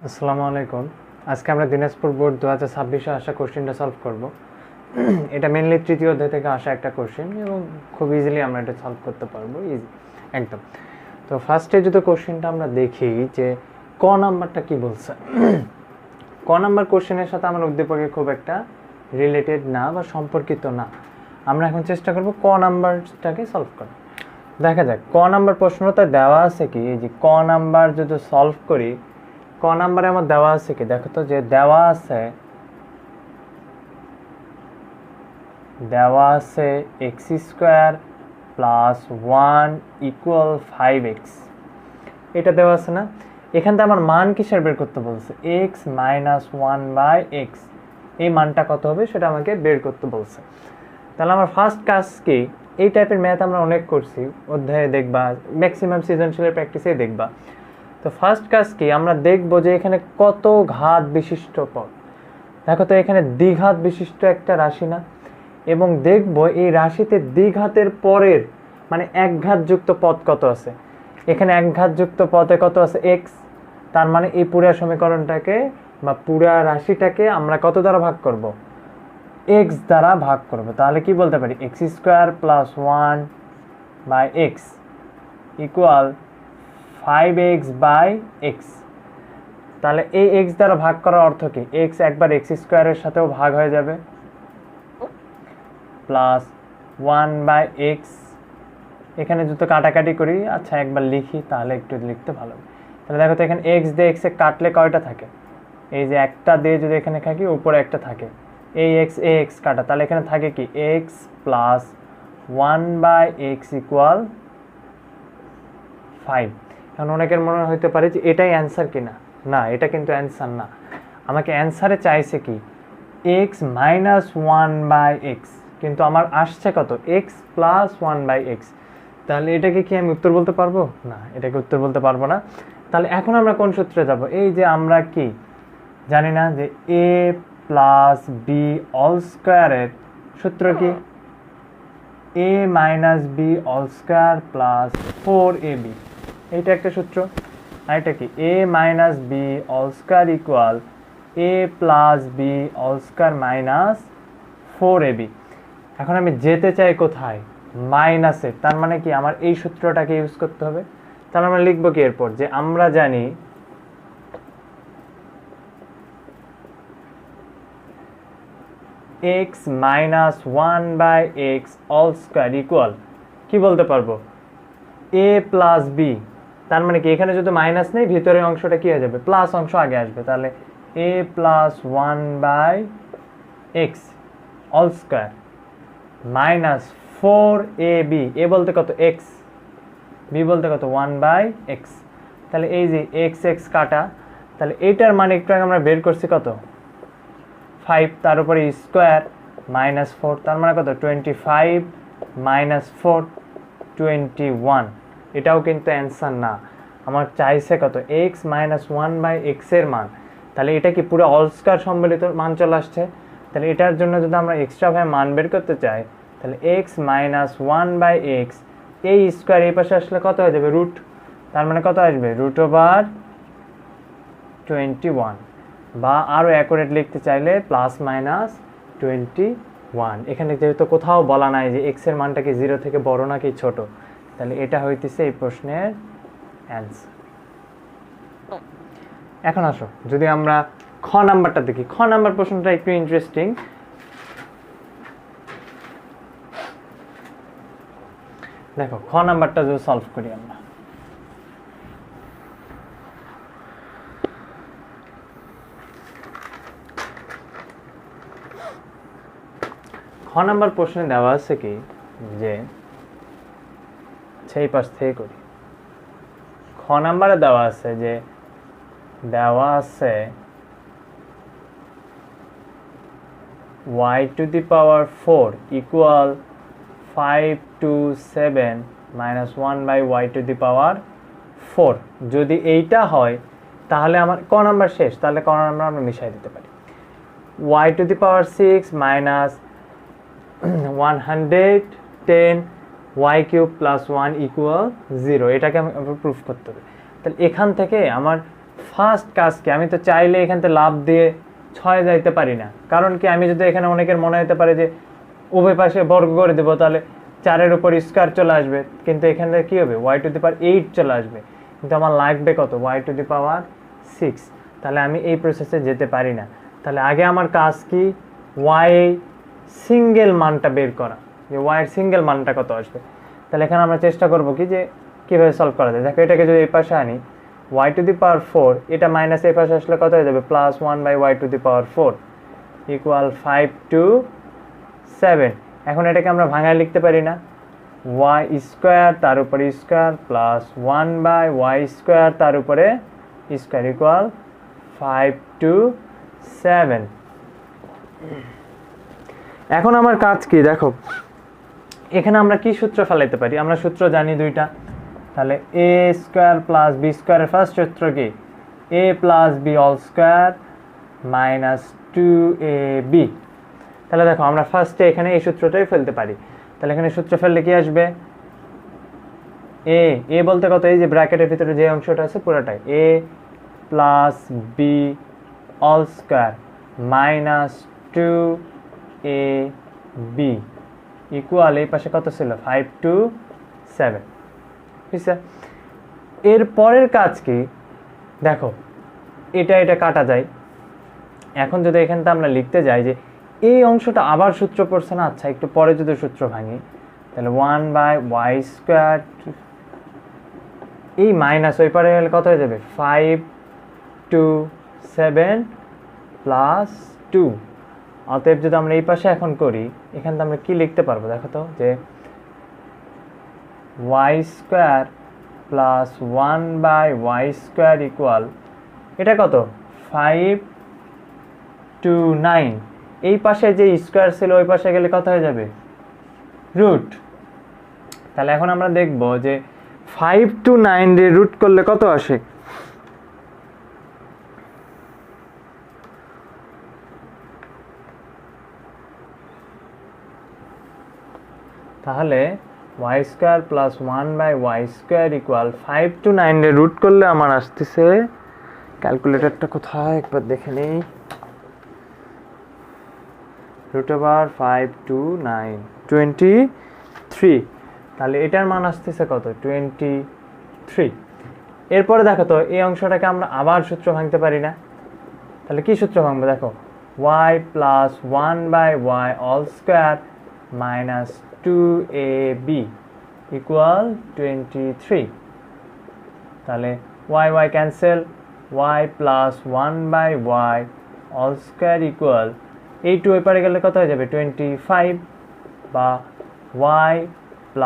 আসসালামু আলাইকুম। আজকে আমরা দিনাজপুর বোর্ড 2026-এ আসা কোশ্চেনটা সলভ করব। এটা মেনলি তৃতীয় অধ্যায় থেকে আসা একটা কোশ্চেন এবং খুব ইজিলি আমরা এটা সলভ করতে পারবো, ইজি একদম। তো ফার্স্টে যদি কোশ্চেনটা আমরা দেখি যে ক নাম্বারটা কি বলছে। ক নাম্বার কোশ্চেনের সাথে আমার উদ্দীপকে খুব একটা রিলেটেড না বা সম্পর্কিত না। আমরা এখন চেষ্টা করব ক নাম্বারটাকে সলভ করা। দেখা যাক ক নাম্বার প্রশ্নটা দেওয়া আছে কি। এই যে ক নাম্বার যদি সলভ করি, ক নাম্বারে আমার দেওয়া আছে কি, দেখো তো যে দেওয়া আছে x square plus 1 equal 5x, এটা দেওয়া আছে না। এখান থেকে আমার মান কিসের বের করতে বলছে, এক্স মাইনাস 1/x, এই মানটা কত হবে সেটা আমাকে বের করতে বলছে। তাহলে আমার ফার্স্ট কাজ কি, এই টাইপের ম্যাথ আমরা অনেক করছি, অধ্যায়ে দেখবা, ম্যাক্সিমাম সৃজনশীলের প্র্যাকটিসে দেখবা। তো ফার্স্ট কাজ কি, আমরা দেখব যে এখানে কত ঘাত বিশিষ্ট পদ। দেখো তো এখানে দ্বিঘাত বিশিষ্ট একটা রাশি না, এবং দেখব এই রাশিতে দ্বিঘাতের পরের মানে এক ঘাতযুক্ত পদ কত আছে। এখানে এক ঘাতযুক্ত পদে কত আছে, এক্স। তার মানে এই পুরা সমীকরণটাকে বা পুরা রাশিটাকে আমরা কত দ্বারা ভাগ করব, এক্স দ্বারা ভাগ করব। তাহলে কি বলতে পারি, x square plus 1/x equal 5x/x। তাহলে এই x দ্বারা ভাগ করার অর্থ কি, x একবার x স্কোয়ারের সাথেও ভাগ হয়ে যাবে, প্লাস 1/x। এখানে যদি কাটাকাটি করি, আচ্ছা একবার লিখি তাহলে একটু লিখতে ভালো হবে। তাহলে দেখো তো এখানে x দিয়ে x এ কাটলে কয়টা থাকে, এই যে একটা দিয়ে যদি এখানে থাকি উপরে একটা থাকে, এই x কাটা, তাহলে এখানে থাকে কি x প্লাস 1/x ইকুয়াল 5। এখন অনেকের মনে হতে পারে যে এটাই অ্যান্সার কিনা, না এটা কিন্তু অ্যান্সার না। আমাকে অ্যান্সারে চাইছে কি x মাইনাস 1/x, কিন্তু আমার আসছে কত, x প্লাস 1/x। তাহলে এটাকে কি আমি উত্তর বলতে পারবো, না এটাকে উত্তর বলতে পারবো না। তাহলে এখন আমরা কোন সূত্রে যাব, এই যে আমরা কি জানি না যে a প্লাস বি অল স্কোয়ারের সূত্র কি, a minus B all square plus 4ab, এইটা একটা সূত্র। আর এটা কি a minus B all square equal a plus B all square minus 4ab। এখন আমি যেতে চাই কোথায়, মাইনাসে, তার মানে কি আমার এই সূত্রটাকে ইউজ করতে হবে। তাহলে আমরা লিখবো কি এরপর, যে আমরা জানি x minus 1/x all square equal, কি বলতে পারবো, a প্লাস বি। তার মানে কি এখানে যদি মাইনাস নেই, ভিতরের অংশটা কি হয়ে যাবে, প্লাস অংশ আগে আসবে। তাহলে a plus 1/x all square minus 4ab, a বলতে কত x, b বলতে কত 1/x। তাহলে এই যে x কাটা, তাহলে এইটার মানে একটু আগে আমরা বের করছি কত 5, তার উপরে স্কোয়ার মাইনাস 4, তার মানে কত 25 মাইনাস 4 21। এটাও কিন্তু অ্যান্সার না, আমার চাইছে কত x মাইনাস 1/x এর মান। তাহলে এটা কি পুরো অল স্কোয়ার সম্বলিত মান চলে আসছে। তাহলে এটার জন্য যদি আমরা এক্সট্রা ভাবে মান বের করতে চাই, তাহলে x মাইনাস 1/x, এই স্কোয়ার এই পাশে আসলে কত হয়ে যাবে, রুট। তার মানে কত আসবে, √21, বা আরও অ্যাকুরেট লিখতে চাইলে প্লাস মাইনাস 21। এখানে যেহেতু কোথাও বলা নাই যে x এর মানটা কি 0 থেকে বড় নাকি ছোট, তাহলে এটা হইতেছে এই প্রশ্নের অ্যান্সার। এখন আসো যদি আমরা খ নাম্বারটা দেখি, খ নাম্বার প্রশ্নটা একটু ইন্টারেস্টিং। দেখো খ নাম্বারটা যদি সলভ করি আমরা, খ নাম্বার প্রশ্নে দেওয়া আছে কি যে, সেই পাশ থেকে করি, খ নাম্বারে দেওয়া আছে যে y to the power 4 equal 5 to 7 minus 1/y to the power 4। যদি এইটা হয় তাহলে আমার ক নাম্বার শেষ, তাহলে ক নাম্বার আমরা মিশাই দিতে পারি। y to the power 6 minus 110 y cube plus 1 equal 0, এটাকে আমি প্রুফ করতে হবে। তাহলে এখান থেকে আমার ফার্স্ট কাজ কি, আমি তো চাইলে এখান থেকে লাভ দিয়ে 6 যাইতে পারি না, কারণ কি আমি যদি এখানে অনেকের মনে হতে পারে যে উভয় পাশে বর্গ করে দেবো তাহলে 4-এর উপর স্কোয়ার চলে আসবে, কিন্তু এখানে কি হবে y⁸ 8 চলে আসবে, কিন্তু আমার লাগবে কত y⁶ তাহলে আমি এই প্রসেসে যেতে পারি না। তাহলে আগে আমার কাজ কি, y সিঙ্গেল মানটা বের করা, যে y এর সিঙ্গেল মানটা কত আসবে। তাহলে এখানে আমরা চেষ্টা করব কি যে কীভাবে সলভ করা যায়। দেখো এটাকে যদি এই পাশে আনি y⁴, এটা মাইনাস এই পাশে আসলে কত হয়ে যাবে +1/y⁴ ইকুয়াল 5 to 7। এখন এটাকে আমরা ভাঙায় লিখতে পারি না, y² তার উপরে স্কোয়ার প্লাস 1/y² তার উপরে স্কোয়ার ইকুয়াল 5 to 7। এখন আমার কাজ কি দেখো, এখানে আমরা কি সূত্র ফেলাইতে পারি, আমরা সূত্র জানি দুইটা। তাহলে a² + b² এর ফার্স্ট সূত্র কি, a + b² - 2ab। তাহলে দেখো আমরা ফার্স্টে এখানে এই সূত্রটাই ফেলতে পারি। তাহলে এখানে সূত্র ফেললে কি আসবে, a বলতে কত, এই যে ব্র্যাকেটের ভিতরে যে অংশটা আছে পুরোটাই a + b² - 2ab ইকুয়াল এই পাশে কত ছিল 5 to 7। ঠিক আছে, এর পরের কাজ কি দেখো, এটা কাটা যায়। এখন যদি এখানটা আমরা লিখতে যাই যে এই অংশটা আবার সূত্র পড়ছে না, আচ্ছা একটু পরে যদি সূত্র ভাঙি তাহলে 1/y², এই মাইনাস ওই পারে গেলে কত হয়ে যাবে 5 to 7 + 2। অতএব যদি আমরা এই পাশে এখন করি, এখান থেকে আমরা কি লিখতে পারবো দেখো তো, যে y² + 1/y² ইকুয়াল এটা কত 5 to 9। এই পাশে যে স্কোয়ার ছিল ওই পাশে গেলে কত হয়ে যাবে রুট। তাহলে এখন আমরা দেখব যে 5 to 9 রে রুট করলে কত আসে, তাহলে y² + 1/y² ইকুয়াল 5 to 9 রে রুট করলে আমার আসতেছে, ক্যালকুলেটরটা কোথায় একবার দেখে নেই, √5 to 9 23। তাহলে এটার মান আসতেছে কত 23। এরপরে দেখো তো এই অংশটাকে আমরা আবার সূত্র ভাঙতে পারি না, তাহলে কি সূত্র ভাঙবো দেখো, y + 1/y² - 2ab ইকুয়াল 23। তাহলে y cancel, y + 1/y² equal এই 2 এ পারে গেলে কত হয়ে যাবে 25, বা y +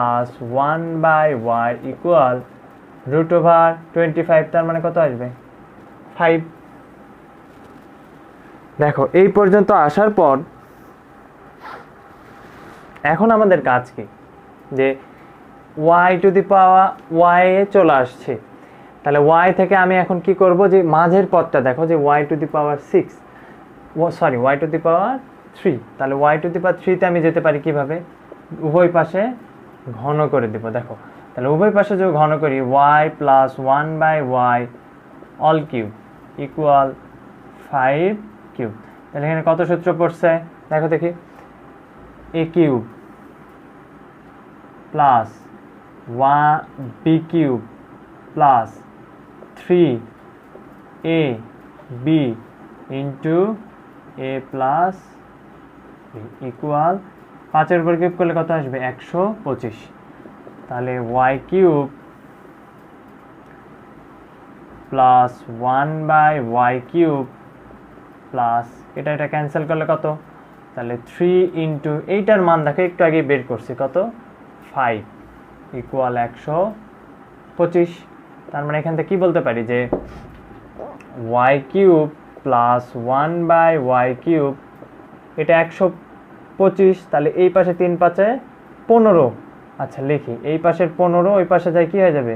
1/y ইকুয়াল √25, তার মানে কত আসবে 5। দেখো এই পর্যন্ত আসার পর এখন আমাদের কাজ কি, যে y এ চলে আসছে। তাহলে y থেকে আমি এখন কি করব, যে মাঝের পদটা দেখো যে y⁶, সরি y⁵। তাহলে y⁵ তে আমি যেতে পারি কিভাবে, উভয় পাশে ঘন করে দেব। দেখো তাহলে উভয় পাশে যদি ঘন করি y + 1/y³ ইকুয়াল 5³ তাহলে এখানে কত সূত্র পড়ছে দেখো দেখি, a³ + 1b³ + 3ab into a + b equal 5-এর উপর কিউব করলে কত আসবে 125। তাহলে y³ + 1/y³ প্লাস এটা ক্যান্সেল করলে কত, তাহলে 3 ইন্টু এইটার মান দেখো একটু আগে বের করছি কত 5 ইকুয়াল 125। তার মানে এখান থেকে কি বলতে পারি যে y³ + 1/y³ এটা 125। তাহলে এই পাশে 3 5 15, আচ্ছা লিখি এই পাশের 15 ওই পাশে যায় কি হয়ে যাবে,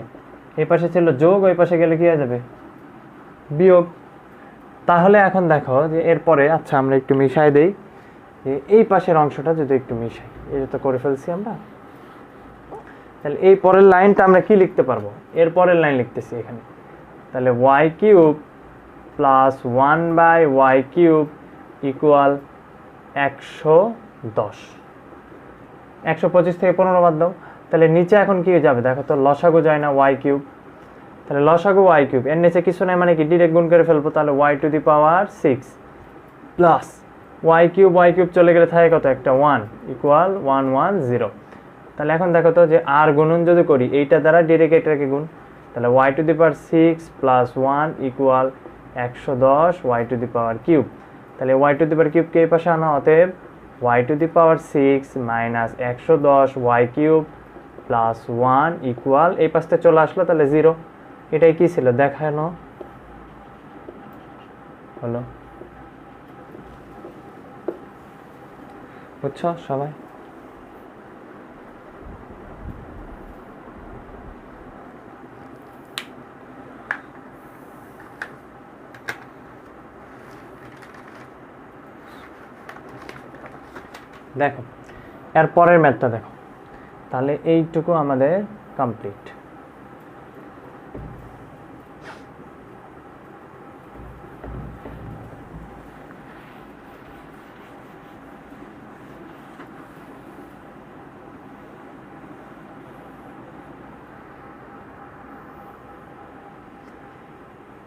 এই পাশে ছিল যোগ ওই পাশে গেলে কি হয়ে যাবে বিয়োগ। তাহলে এখন দেখো যে এরপরে আচ্ছা আমরা একটু মিশাই দেই, যে এই পাশের অংশটা যদি একটু মিশাই, এটা তো করে ফেলছি আমরা। তাহলে এই পরের লাইনটা আমরা কি লিখতে পারবো, এর পরের লাইন লিখতেছি এখানে। তাহলে y³ প্লাস 1/y³ ইকুয়াল 110। 125 থেকে 15 বাদ দাও, তাহলে নিচে এখন কি যাবে দেখো তো, লসাগু যায় না y³, তাহলে লসাগু y³ এর নিচে কিছু নাই মানে কি ডিরেক্ট গুণ করে ফেলবো, তাহলে y⁶ প্লাস y³ চলে গেলে থাকে কত একটা 1 ইকুয়াল 110। তাহলে এখন দেখো তো যে আর গুণন যদি করি এইটা দ্বারা ডিরেক্ট এটাকে গুণ, তাহলে y⁶ প্লাস 1 ইকুয়াল 110 y⁵, তাহলে y⁵ কে এই পাশে আনা, অতএব y⁶ minus 110 y³ plus 1 equal এই পাশে চলে আসলো, তাহলে 0। এটাই কি ছিল দেখানো হলো, বুঝছো সবাই? দেখো এর পরের ম্যাথটা দেখো, তাহলে এইটুকু আমাদের কমপ্লিট।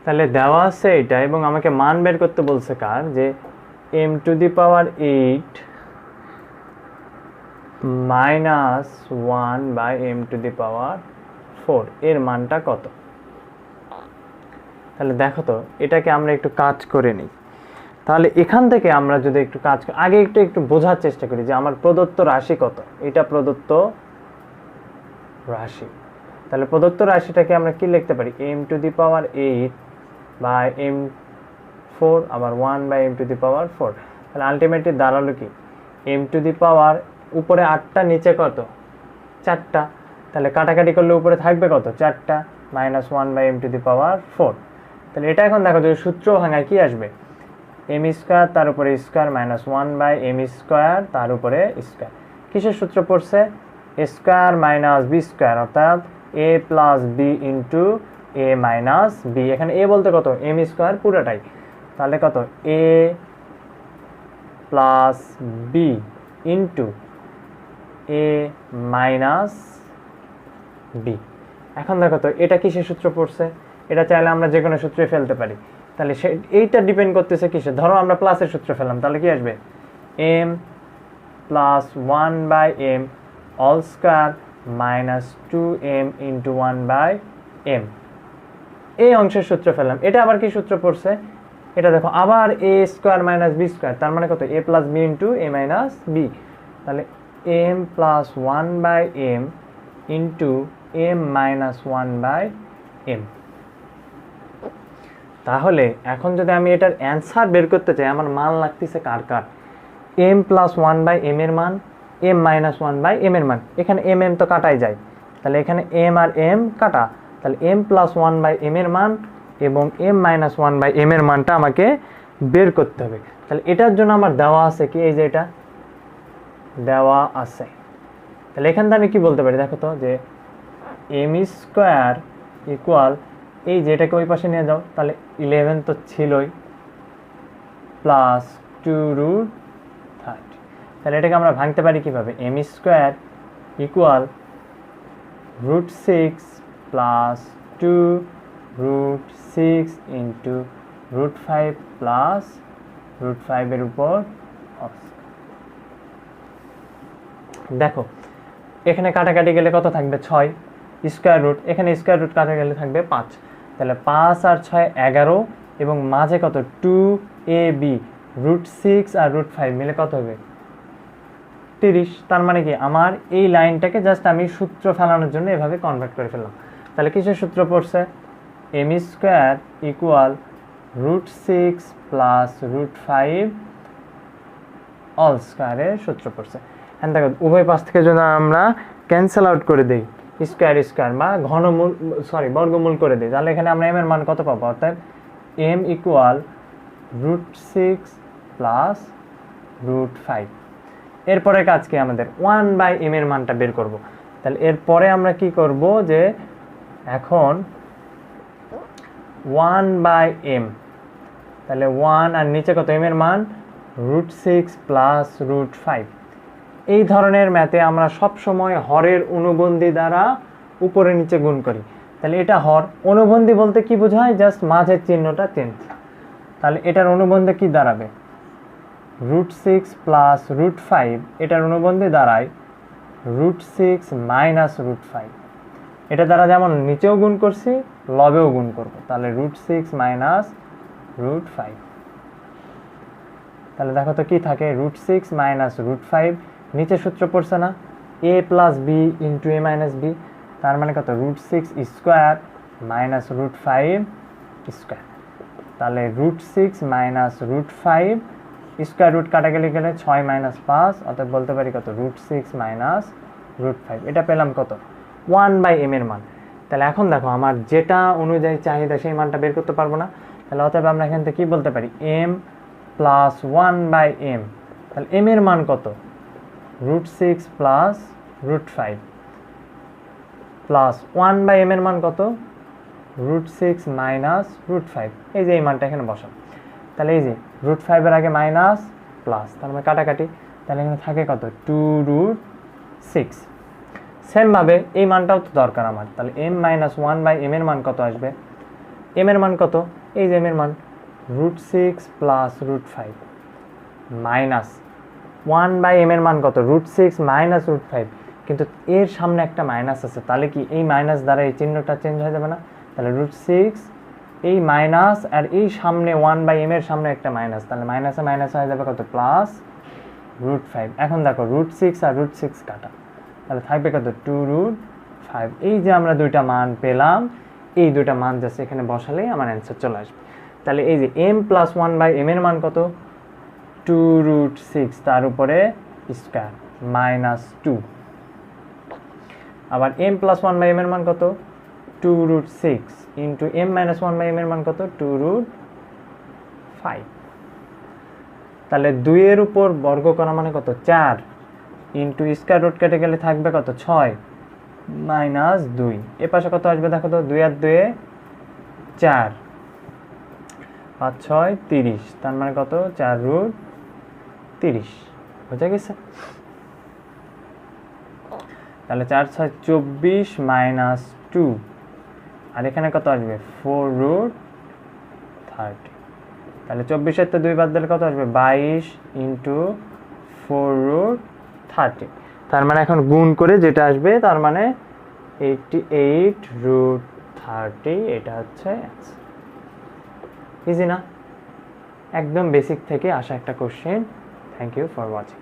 তাহলে দেওয়া আছে এটা এবং আমাকে মান বের করতে বলছে কার, যে m⁸ মাইনাস 1/m⁴ এর মানটা কত। তাহলে দেখো তো এটাকে আমরা একটু কাজ করে নিই। তাহলে এখান থেকে আমরা যদি একটু কাজ আগে একটু বোঝার চেষ্টা করি যে আমার প্রদত্ত রাশি কত, এটা প্রদত্ত রাশি। তাহলে প্রদত্ত রাশিটাকে আমরা কি লিখতে পারি, m⁴/m⁴, আবার 1/m⁴। তাহলে আলটিমেটলি দাঁড়ালো কি, m⁴ উপরে 8টা নিচে কত 4টা, তাহলে কাটাকাটি করলে উপরে থাকবে কত 4টা মাইনাস 1/m⁴। তাহলে এটা এখন দেখো যদি সূত্র ভাঙায় কি আসবে, m² তার উপরে স্কোয়ার মাইনাস 1/m² তার উপরে স্কোয়ার। কিসের সূত্র পড়ছে, a² মাইনাস b², অর্থাৎ a plus b into a minus b। এখানে a বলতে কত m² পুরোটাই, তাহলে কত a plus b into a minus b। এখন দেখো তো এটা কিসের সূত্র পড়ছে, এটা চাইলে আমরা যে কোনো সূত্রে ফেলতে পারি। তাহলে এইটা ডিপেন্ড করতেছে কিসে, ধরো আমরা প্লাসের সূত্র ফেললাম, তাহলে কি আসবে m plus 1/m all square minus 2m into 1/m। এই অংশের সূত্র ফেললাম, এটা আবার কি সূত্র পড়ছে, এটা দেখো আবার a² মাইনাস b², তার মানে কত a plus b into a minus b। তাহলে m plus 1/m into m minus 1/m। তাহলে এখন যদি আমি এটার অ্যান্সার বের করতে চাই, আমার মান লাগতেছে কার কার, m প্লাস 1/m এর মান, m মাইনাস 1/m এর মান। এখানে m তো কাটাই যায়, তাহলে এখানে m আর m কাটা, তাহলে m প্লাস 1/m এর মান এবং m মাইনাস 1/m এর মানটা আমাকে বের করতে হবে। তাহলে এটার জন্য আমার দেওয়া আছে কি, এই যে এটা দেওয়া আছে। তাহলে এখান থেকে আমি কি বলতে পারি দেখো তো, যে m² ইকুয়াল এই যেটাকে ওই পাশে নিয়ে যাও, তাহলে 11 তো ছিলই প্লাস 2√30। তাহলে এটাকে আমরা ভাঙতে পারি কিভাবে, m² equal √6 plus 2√6 into √5 plus √5 এর উপর। দেখো এখানে কাটাকাটি গেলে কত থাকবে 6 স্কয়ার রুট, এখানে স্কয়ার রুট কাটা গেলে থাকবে 5, তাহলে 5 আর 6 11 এবং মাঝে কত 2ab √6 আর √5 মিলে কত হবে 30। তার মানে কি আমার এই লাইনটাকে জাস্ট আমি সূত্র ফেলানোর জন্য এভাবে কনভার্ট করে ফেললাম। তাহলে কিসের সূত্র পড়ছে, m² ইকুয়াল √6 প্লাস √5 অল স্কয়ারের সূত্র পড়ছে। হ্যাঁ দেখো উভয় পাশ থেকে যদি আমরা ক্যান্সেল আউট করে দিই, স্কয়ার স্কয়ার বা বর্গমূল করে দিই, তাহলে এখানে আমরা m এর মান কত পাবো, অর্থাৎ m ইকুয়াল √6 প্লাস √5। এরপরে কাজ কি, আমাদের 1/m এর মানটা বের করব। তাহলে এরপরে আমরা কি করব, যে এখন 1/m, তাহলে 1 আর নিচে কত m এর মান √6 প্লাস √5। এই ধরনের ম্যাথে আমরা সব সময় হরের অনুবন্ধী দ্বারা উপরে নিচে গুণ করি। তাহলে এটা হর, অনুবন্ধী বলতে কি বোঝায়, জাস্ট মাঝের চিহ্নটা চেঞ্জ। তাহলে এটার অনুবন্ধে কি দাঁড়াবে, √6 প্লাস √5, এটার অনুবন্ধে দাঁড়ায় √6 মাইনাস √5। এটা দ্বারা যেমন নিচেও গুণ করছি লবেও গুণ করব, তাহলে √6 মাইনাস √5। তাহলে দেখো তো কি থাকে, √6 মাইনাস √5, নিচে সূত্র পড়ছে না, a plus B into a minus B, তার মানে কত √6 স্কোয়ার মাইনাস √5 স্কোয়ার। তাহলে √6 মাইনাস √5 স্কোয়ার রুট কাটা গেলে 6 মাইনাস 5, অর্থাৎ বলতে পারি কত √6 মাইনাস √5। এটা পেলাম কত 1/m এর মান। তাহলে এখন দেখো আমার যেটা অনুযায়ী চাহিদা সেই মানটা বের করতে পারবো না, তাহলে অতএব আমরা এখান থেকে কি বলতে পারি, m প্লাস 1/m। তাহলে m এর মান কত, √6 প্লাস √5 প্লাস 1/m এর মান কত, √6 মাইনাস √5। এই যে এই মানটা এখানে বসাবো। তাহলে এই যে √5 এর আগে মাইনাস প্লাস, তার মানে কাটাকাটি, তাহলে এখানে থাকে কত 2√6। সেমভাবে এই মানটাও তো দরকার আমার, তাহলে m মাইনাস 1/m এর মান কত আসবে, m এর মান কত, এই যে m এর মান √6 প্লাস √5 মাইনাস 1/m এর মান কত, √6 মাইনাস √5, কিন্তু এর সামনে একটা মাইনাস আছে, তাহলে কি এই মাইনাস দ্বারা এই চিহ্নটা চেঞ্জ হয়ে যাবে না, তাহলে √6 এই মাইনাস আর এই সামনে 1/m এর সামনে একটা মাইনাস, তাহলে মাইনাসে মাইনাস হয়ে যাবে কত প্লাস √5। এখন দেখো √6 আর √6 কাটা, তাহলে থাকবে কত 2√5। এই যে আমরা দুইটা মান পেলাম, এই দুইটা মান জাস্ট এখানে বসালেই আমার অ্যান্সার চলে আসবে। তাহলে এই যে m প্লাস 1/m এর মান কত 2√6, তার উপরে স্কোয়ার মাইনাস 2, আবার m প্লাস 1/m এর মান কত 2√6 ইন্টু m মাইনাস 1/m এর মান কত 2√5। তাহলে 2 এর উপর বর্গ করা মানে কত 4 ইন্টু স্কোয়ার রুট কেটে গেলে থাকবে কত 6 মাইনাস 2। এ পাশে কত আসবে দেখো তো, 2 আর 2 4, 5 6 30, তার মানে কত 4√30। বুঝা গেছে? তাহলে 4 6 24 মাইনাস 2, আর এখানে কত আসবে 4√30। তাহলে 24 এর তো 2 বাদ দিলে কত আসবে 22 ইন্টু 4√30। তার মানে এখন গুণ করে যেটা আসবে তার মানে 88√30, এটা হচ্ছে ইজি না, একদম বেসিক থেকে আসা একটা question. Thank you for watching.